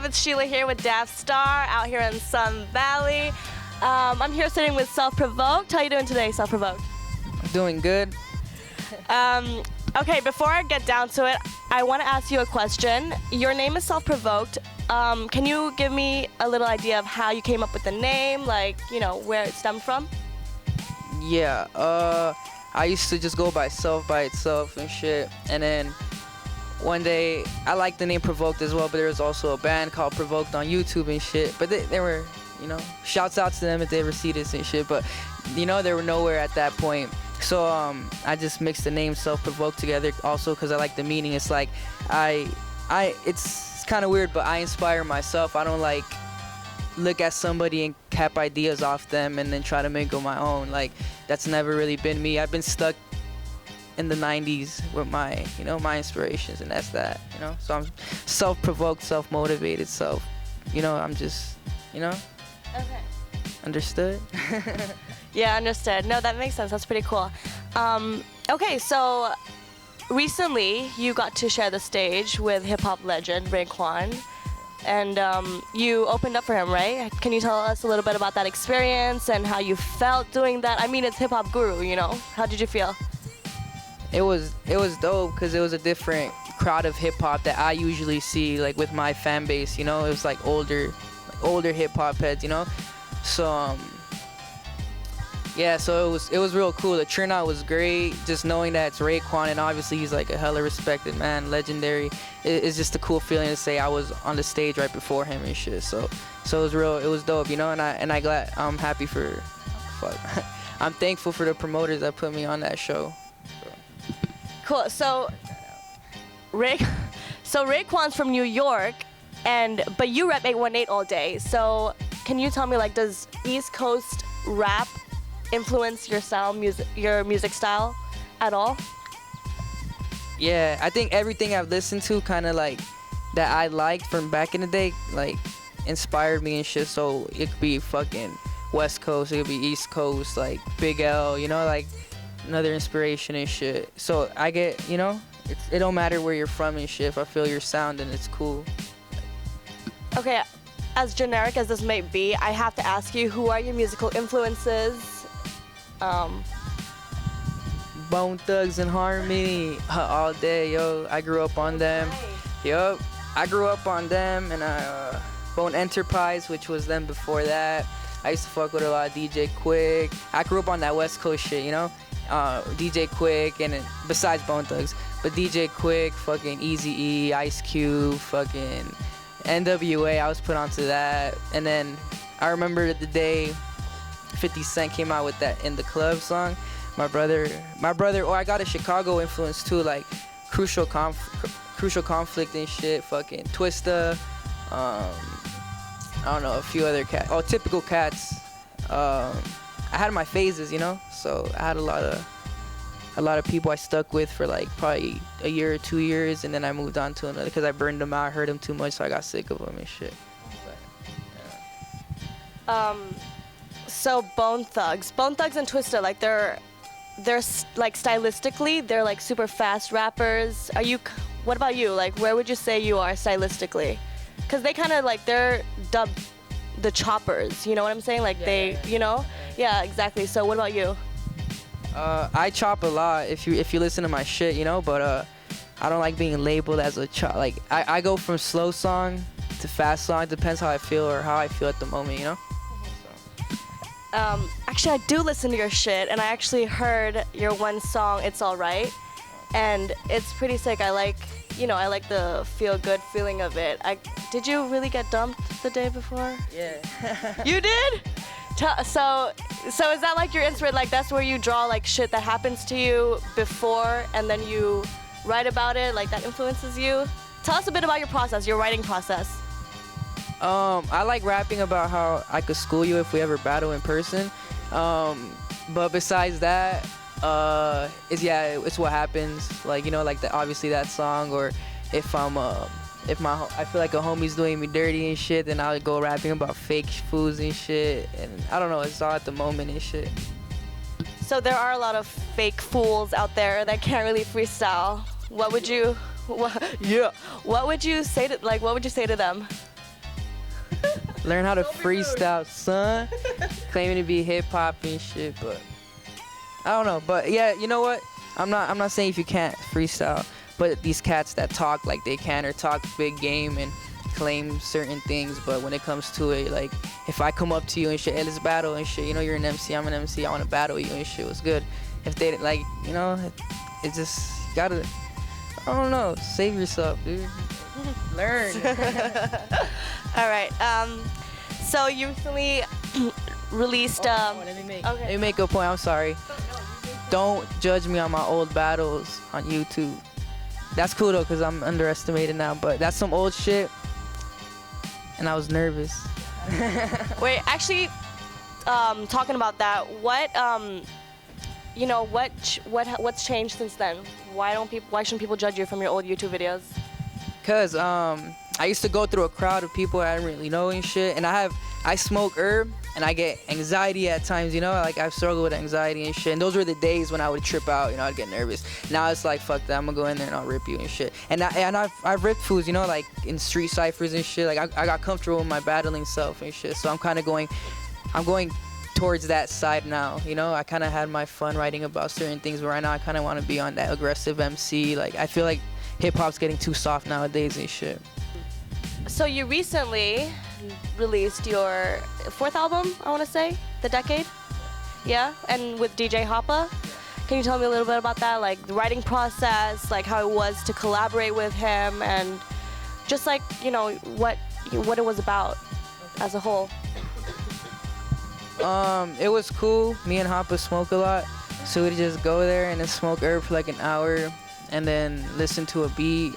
It's Sheila here with Daftstar out here in Sun Valley. I'm here sitting with Self Provoked. How you doing today, Self Provoked? Doing good. Okay, before I get down to it, I want to ask you a question. Your name is Self Provoked. Can you give me a little idea of how you came up with the name, like, you know, where it stemmed from? Yeah, I used to just go by Self by itself and shit. And then one day, I liked the name Provoked as well, but there was also a band called Provoked on YouTube and shit. But they were, you know, shouts out to them if they ever see this and shit. But, you know, they were nowhere at that point. So I just mixed the name Self Provoked together also because I like the meaning. It's like, it's kind of weird, but I inspire myself. I don't like look at somebody and cap ideas off them and then try to make them my own. Like, that's never really been me. I've been stuck in the 90s with my, you know, my inspirations, and that's that, you know. So I'm self-provoked, self-motivated, you know, I'm just, you know. Okay. Understood? Yeah, understood. No, that makes sense. That's pretty cool. Okay, so recently you got to share the stage with hip-hop legend Raekwon, and you opened up for him, right? Can you tell us a little bit about that experience and how you felt doing that? I mean, it's hip-hop guru, you know. How did you feel? It was dope because it was a different crowd of hip-hop that I usually see, like, with my fan base, you know. It was like older hip-hop heads, you know. So yeah, so it was real cool. The turnout was great. Just knowing that it's Raekwon, and obviously he's like a hella respected man, legendary. It's just a cool feeling to say I was on the stage right before him and shit. So it was dope, you know. And I'm happy for, I'm thankful for the promoters that put me on that show. Cool. So Raekwon's from New York, but you rep 818 all day. So can you tell me, like, does East Coast rap influence your music style at all? Yeah, I think everything I've listened to kind of like that I liked from back in the day, like, inspired me and shit. So it could be fucking West Coast, it could be East Coast, like Big L, you know, like another inspiration and shit. So I get, you know, it don't matter where you're from and shit. If I feel your sound, then it's cool. Okay, as generic as this may be, I have to ask you, who are your musical influences? Bone Thugs and Harmony, all day, yo. I grew up on them. Yup, I grew up on them, and Bone Enterprise, which was them before that. I used to fuck with a lot of DJ Quik. I grew up on that West Coast shit, you know. DJ Quik, and besides Bone Thugs, but DJ Quik, fucking Eazy-E, Ice Cube, fucking NWA, I was put onto that. And then I remember the day 50 Cent came out with that In the Club song. My brother, I got a Chicago influence too, like Crucial Conflict and shit, fucking Twista, I don't know, a few other cats. Oh, Typical Cats. I had my phases, you know, so I had a lot of people I stuck with for like probably a year or 2 years, and then I moved on to another because I burned them out, I heard them too much, so I got sick of them and shit. But, yeah. So Bone Thugs and Twista, like they're like stylistically, they're like super fast rappers. What about you? Like, where would you say you are stylistically? Because they kind of like, they're dubbed the choppers, you know what I'm saying? Like you know? Yeah, exactly. So what about you? I chop a lot if you listen to my shit, you know, but I don't like being labeled as a chop. Like, I go from slow song to fast song. It depends how I feel or how I feel at the moment, you know? Actually, I do listen to your shit, and I actually heard your one song, It's Alright, and it's pretty sick. I like the feel-good feeling of it. Did you really get dumped the day before? Yeah. You did? So is that like your inspiration? Like, that's where you draw like shit that happens to you before, and then you write about it? Like, that influences you? Tell us a bit about your process, your writing process. I like rapping about how I could school you if we ever battle in person. But besides that, it's what happens. Like, you know, like obviously that song, or if I feel like a homie's doing me dirty and shit, then I'll go rapping about fake foods and shit. And I don't know, it's all at the moment and shit. So there are a lot of fake fools out there that can't really freestyle. What would you say to them? Learn how to freestyle, son. Claiming to be hip hop and shit, but I don't know. But yeah, you know what? I'm not saying if you can't freestyle, but these cats that talk like they can or talk big game and claim certain things, but when it comes to it, like if I come up to you and shit, hey, let's battle and shit, you know, you're an MC, I'm an MC, I want to battle you and shit, what's good? If they like, you know, it just gotta, I don't know, save yourself, dude. Learn. All right. So you recently released. Let me make a point. I'm sorry. Don't judge me on my old battles on YouTube. That's cool though, cause I'm underestimated now. But that's some old shit, and I was nervous. Wait, actually, talking about that, what you know, what's changed since then? Why shouldn't people judge you from your old YouTube videos? Cause I used to go through a crowd of people I didn't really know and shit, and I smoke herb and I get anxiety at times, you know, like I struggle with anxiety and shit, and those were the days when I would trip out, you know, I'd get nervous. Now it's like, fuck that, I'm gonna go in there and I'll rip you and shit. And I've ripped fools, you know, like in street ciphers and shit, like I got comfortable with my battling self and shit, so I'm going towards that side now, you know. I kind of had my fun writing about certain things, but right now I kind of want to be on that aggressive MC. Like I feel like hip-hop's getting too soft nowadays and shit. So you recently released your 4th album, I want to say, The Decade? Yeah, and with DJ Hoppa. Can you tell me a little bit about that, like the writing process, like how it was to collaborate with him, and just like, you know, what it was about as a whole? It was cool. Me and Hoppa smoke a lot, so we'd just go there and then smoke herb for like an hour, and then listen to a beat,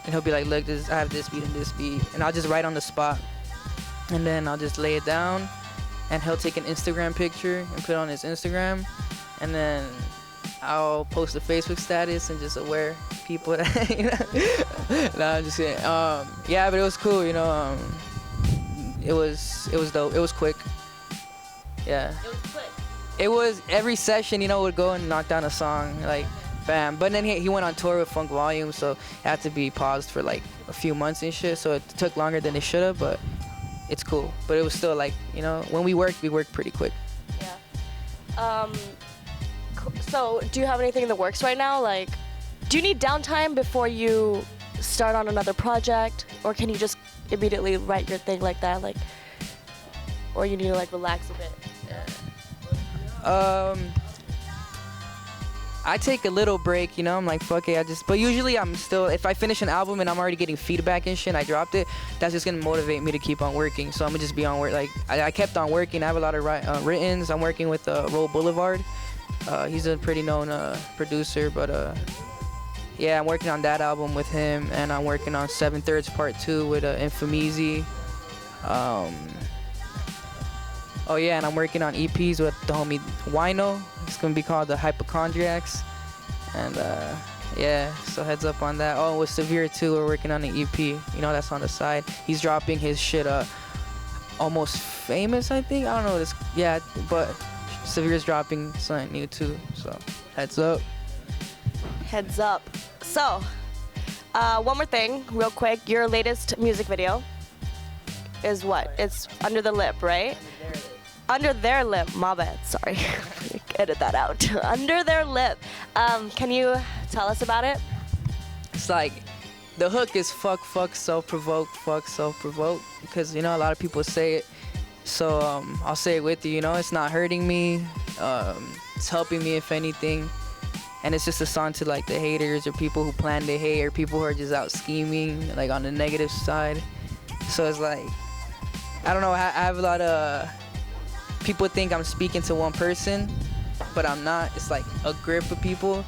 and he'll be like, look, I have this beat and this beat, and I'll just write on the spot, and then I'll just lay it down, and he'll take an Instagram picture and put it on his Instagram, and then I'll post a Facebook status and just aware people that, you know. No, I'm just kidding. Yeah, but it was cool, you know. It was dope. It was quick. Yeah. It was quick. It was every session, you know, would go and knock down a song, like bam. But then he went on tour with Funk Volume, so it had to be paused for like a few months and shit. So it took longer than it should have, but it's cool. But it was still like, you know, when we worked pretty quick. Yeah. So do you have anything in the works right now? Like, do you need downtime before you start on another project, or can you just immediately write your thing like that, like, or you need to like relax a bit? I take a little break, you know. I'm like, fuck it, but usually I'm still, if I finish an album and I'm already getting feedback and shit and I dropped it, that's just gonna motivate me to keep on working. So I'm gonna just be on work. Like I kept on working. I have a lot of writtens. I'm working with Roll Boulevard. He's a pretty known producer, but yeah, I'm working on that album with him, and I'm working on 7/3 Part 2 with Infameezy. Oh yeah, and I'm working on EPs with the homie Wino. It's gonna be called The Hypochondriacs, and yeah, so heads up on that. Oh, with Severe too, we're working on an EP. You know, that's on the side. He's dropping his shit Almost Famous, I think. I don't know this. Yeah, but Severe's dropping something new too. So heads up. Heads up. So, one more thing, real quick. Your latest music video is what? It's Under the Lip, right? Under Their Lip. My bad. Sorry. Edit that out. Under Their Lip. Can you tell us about it? It's like, the hook is fuck, self provoked, because, you know, a lot of people say it. So I'll say it with you, you know, it's not hurting me. It's helping me, if anything. And it's just a song to like the haters or people who plan to hate or people who are just out scheming, like on the negative side. So it's like, I don't know, I have a lot of people think I'm speaking to one person, but I'm not. It's like a grip of people,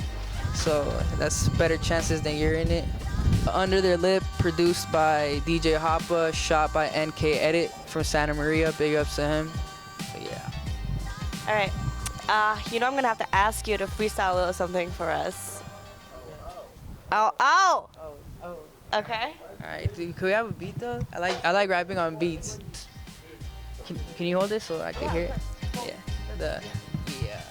so that's better chances than you're in it. Under Their Lip, produced by DJ Hoppa, shot by NK Edit from Santa Maria. Big ups to him. But yeah. All right. You know, I'm gonna have to ask you to freestyle a little something for us. Oh. Okay. All right. Dude, can we have a beat though? I like rapping on beats. Can you hold this so I can hear it? Yeah. Yeah.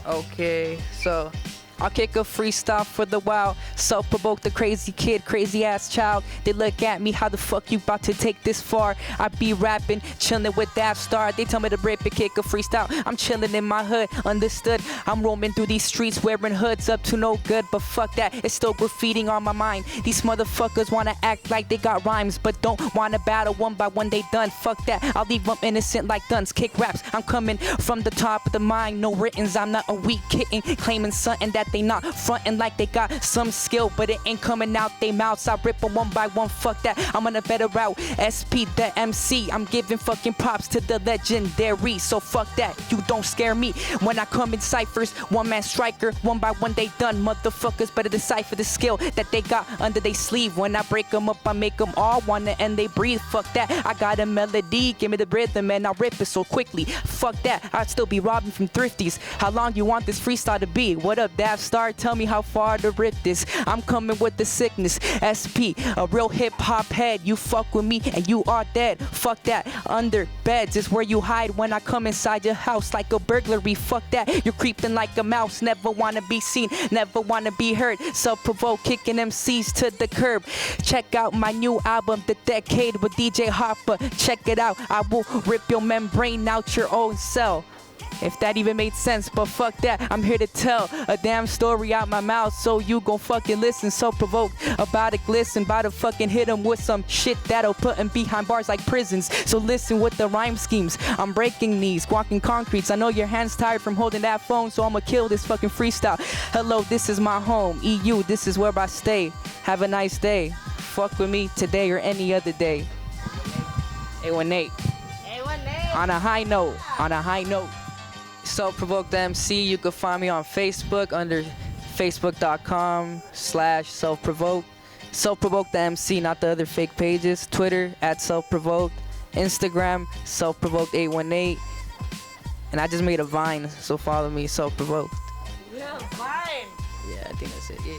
Okay. So I'll kick a freestyle for the wild. Self-provoked, the crazy kid, crazy ass child. They look at me, how the fuck you about to take this far? I be rapping, chilling with Daftstar. They tell me to rip and kick a freestyle. I'm chilling in my hood, understood. I'm roaming through these streets wearing hoods up to no good, but fuck that, it's still graffitiing on my mind. These motherfuckers wanna act like they got rhymes, but don't wanna battle one by one, they done. Fuck that, I'll leave them innocent like duns. Kick raps, I'm coming from the top of the mind. No writtens, I'm not a weak kitten claiming something that they not. Fronting like they got some skill, but it ain't coming out they mouths. I rip them one by one, fuck that, I'm on a better route. SP the MC, I'm giving fucking props to the legendary. So fuck that, you don't scare me. When I come in ciphers, one man striker, one by one they done. Motherfuckers better decipher the skill that they got under they sleeve. When I break them up, I make them all wanna and they breathe. Fuck that, I got a melody, give me the rhythm and I'll rip it so quickly. Fuck that, I'd still be robbing from thrifties. How long you want this freestyle to be? What up, Daftstar? Tell me how far to rip this. I'm coming with the sickness. SP, a real hip hop head. You fuck with me and you are dead. Fuck that, under beds is where you hide when I come inside your house like a burglary. Fuck that, you're creeping like a mouse. Never wanna be seen, never wanna be heard. Self-provoked, kicking MCs to the curb. Check out my new album, The Decade with DJ Hopper. Check it out, I will rip your membrane out your own cell. If that even made sense, but fuck that, I'm here to tell a damn story out my mouth, so you gon' fucking listen. Self-provoked, about to glisten, about to fucking hit him with some shit that'll put him behind bars like prisons. So listen with the rhyme schemes, I'm breaking these, walking concretes. I know your hands tired from holding that phone, so I'ma kill this fucking freestyle. Hello, this is my home, EU, this is where I stay. Have a nice day, fuck with me today or any other day. 818. 818. On a high note, on a high note. Self-Provoked MC, you can find me on Facebook under facebook.com/self-provoked. Self-Provoked MC, not the other fake pages. Twitter @self-provoked. Instagram self-provoked818. And I just made a Vine, so follow me, Self-Provoked. Yeah, fine. Yeah, I think that's it, yeah.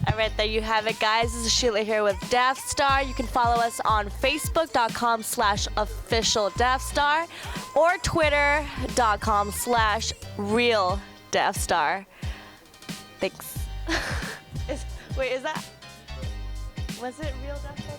All right, there you have it, guys. This is Sheila here with Daftstar. You can follow us on facebook.com/official-Daftstar or twitter.com/real-Daftstar. Thanks. Wait, is that? Was it real Daftstar?